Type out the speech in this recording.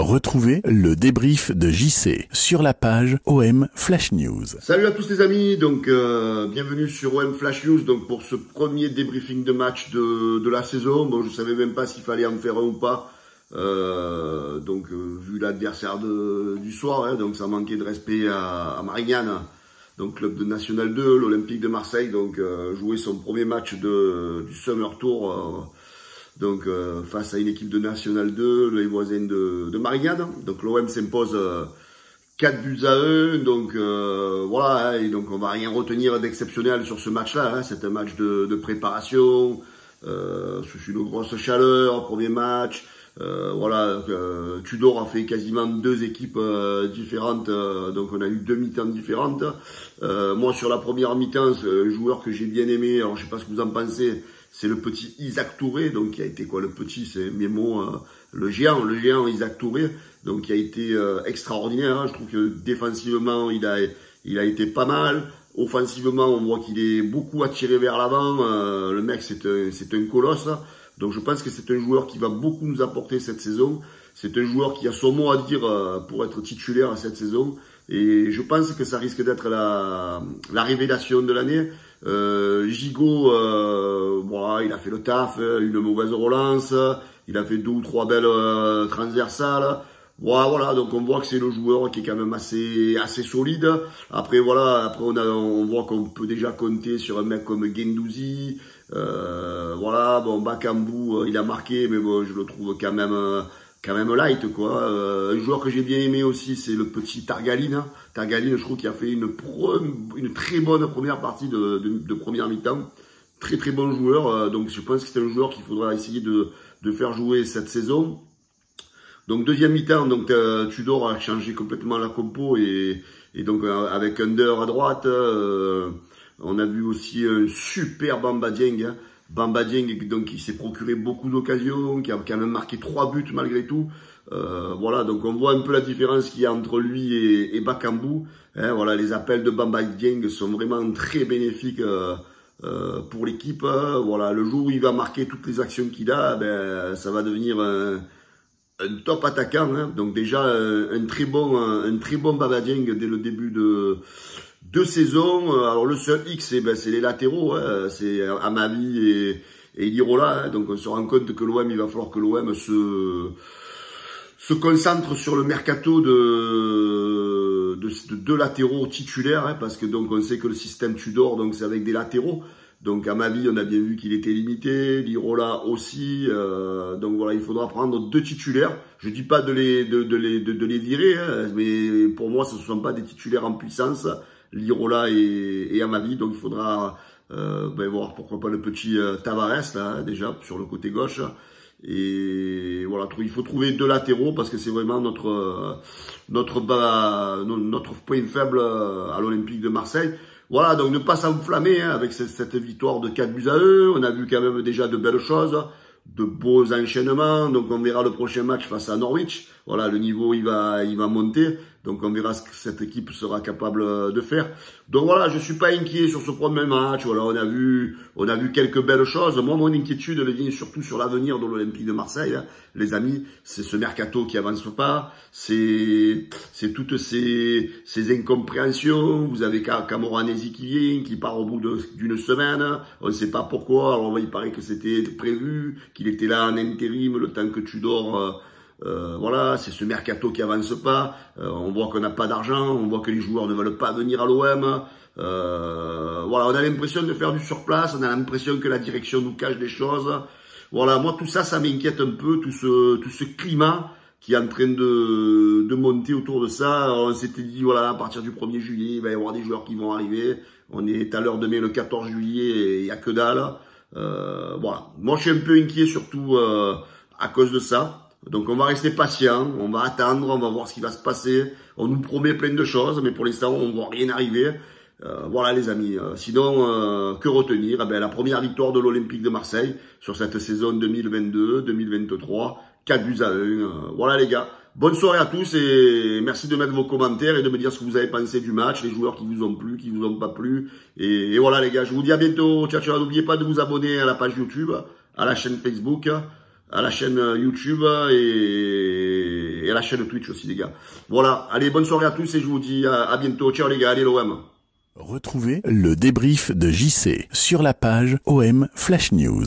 Retrouvez le débrief de JC sur la page OM Flash News. Salut à tous les amis, donc bienvenue sur OM Flash News donc pour ce premier débriefing de match de la saison. Bon, je savais même pas s'il fallait en faire un ou pas, vu l'adversaire du soir, hein, donc ça manquait de respect à Marignane, donc club de National 2, l'Olympique de Marseille, donc jouer son premier match du Summer Tour. Face à une équipe de National 2, les voisins de Marignane. Donc l'OM s'impose 4-1. Donc voilà, hein, et donc on va rien retenir d'exceptionnel sur ce match-là. Hein. C'est un match de préparation, sous une grosse chaleur, premier match. Tudor a fait quasiment deux équipes différentes, donc on a eu deux mi-temps différentes. Moi sur la première mi-temps, un joueur que j'ai bien aimé, alors je sais pas ce que vous en pensez, c'est le petit Isaac Touré, donc qui a été quoi, le petit, c'est mes mots, le géant Isaac Touré, donc qui a été extraordinaire. Hein. Je trouve que défensivement il a été pas mal. Offensivement, on voit qu'il est beaucoup attiré vers l'avant. Le mec c'est un colosse. Donc je pense que c'est un joueur qui va beaucoup nous apporter cette saison. C'est un joueur qui a son mot à dire pour être titulaire cette saison. Et je pense que ça risque d'être la révélation de l'année. Gigot, il a fait le taf, une mauvaise relance. Il a fait deux ou trois belles transversales. Voilà, donc on voit que c'est le joueur qui est quand même assez solide. Après on voit qu'on peut déjà compter sur un mec comme Guendouzi. Bakambu, il a marqué, mais bon, je le trouve quand même light, quoi. Un joueur que j'ai bien aimé aussi, c'est le petit Targaline. Hein. Targaline, je trouve qu'il a fait une très bonne première partie de première mi-temps. Très très bon joueur. Donc je pense que c'est un joueur qu'il faudra essayer de faire jouer cette saison. Donc deuxième mi-temps, donc Tudor a changé complètement la compo et donc avec Under à droite, on a vu aussi un super Bamba Dieng. Hein. Bamba Dieng, donc qui s'est procuré beaucoup d'occasions, qui a quand même marqué 3 buts malgré tout. Donc on voit un peu la différence qu'il y a entre lui et Bakambu. Hein, voilà, les appels de Bamba Dieng sont vraiment très bénéfiques pour l'équipe. Voilà, le jour où il va marquer toutes les actions qu'il a, ça va devenir un top attaquant, hein. Donc déjà un très bon Bamba Dieng dès le début de saison. Alors le seul X, c'est les latéraux, hein. C'est Amavi et Lirola, hein. Donc on se rend compte que il va falloir que l'OM se concentre sur le mercato de latéraux titulaires, hein, parce que donc on sait que le système Tudor, donc c'est avec des latéraux. Donc à ma vie, on a bien vu qu'il était limité, Lirola aussi. Donc voilà, il faudra prendre deux titulaires. Je dis pas de les virer, hein, mais pour moi, ce ne sont pas des titulaires en puissance, Lirola et Amavi. Donc il faudra voir pourquoi pas le petit Tavares là, hein, déjà sur le côté gauche. Et voilà, il faut trouver deux latéraux parce que c'est vraiment notre point faible à l'Olympique de Marseille. Voilà, donc ne pas s'enflammer hein, avec cette victoire de 4-1. On a vu quand même déjà de belles choses, de beaux enchaînements. Donc on verra le prochain match face à Norwich. Voilà, le niveau il va monter. Donc on verra ce que cette équipe sera capable de faire. Donc voilà, je suis pas inquiet sur ce premier match. Voilà, on a vu quelques belles choses. Moi, mon inquiétude elle vient surtout sur l'avenir de l'Olympique de Marseille. Hein. Les amis, c'est ce mercato qui avance pas. C'est toutes ces incompréhensions. Vous avez Camoranesi qui vient, qui part au bout d'une semaine. On ne sait pas pourquoi. Alors il paraît que c'était prévu, qu'il était là en intérim le temps que Tudor... c'est ce mercato qui avance pas. On voit qu'on n'a pas d'argent, on voit que les joueurs ne veulent pas venir à l'OM. On a l'impression de faire du surplace, on a l'impression que la direction nous cache des choses. Voilà, moi tout ça, ça m'inquiète un peu, tout ce climat qui est en train de monter autour de ça. Alors, on s'était dit, voilà, à partir du 1er juillet, il va y avoir des joueurs qui vont arriver. On est à l'heure de mai le 14 juillet et il n'y a que dalle. Moi je suis un peu inquiet surtout à cause de ça. Donc on va rester patient, on va attendre, on va voir ce qui va se passer. On nous promet plein de choses, mais pour l'instant on ne voit rien arriver. Voilà les amis, sinon que retenir? La première victoire de l'Olympique de Marseille sur cette saison 2022-2023, 4-1. Voilà les gars, bonne soirée à tous et merci de mettre vos commentaires et de me dire ce que vous avez pensé du match, les joueurs qui vous ont plu, qui vous ont pas plu. Et voilà les gars, je vous dis à bientôt, ciao ciao, n'oubliez pas de vous abonner à la page YouTube, à la chaîne Facebook, à la chaîne YouTube et et la chaîne Twitch aussi, les gars. Voilà, allez, bonne soirée à tous et je vous dis à bientôt. Ciao les gars, allez l'OM. Retrouvez le débrief de JC sur la page OM Flash News.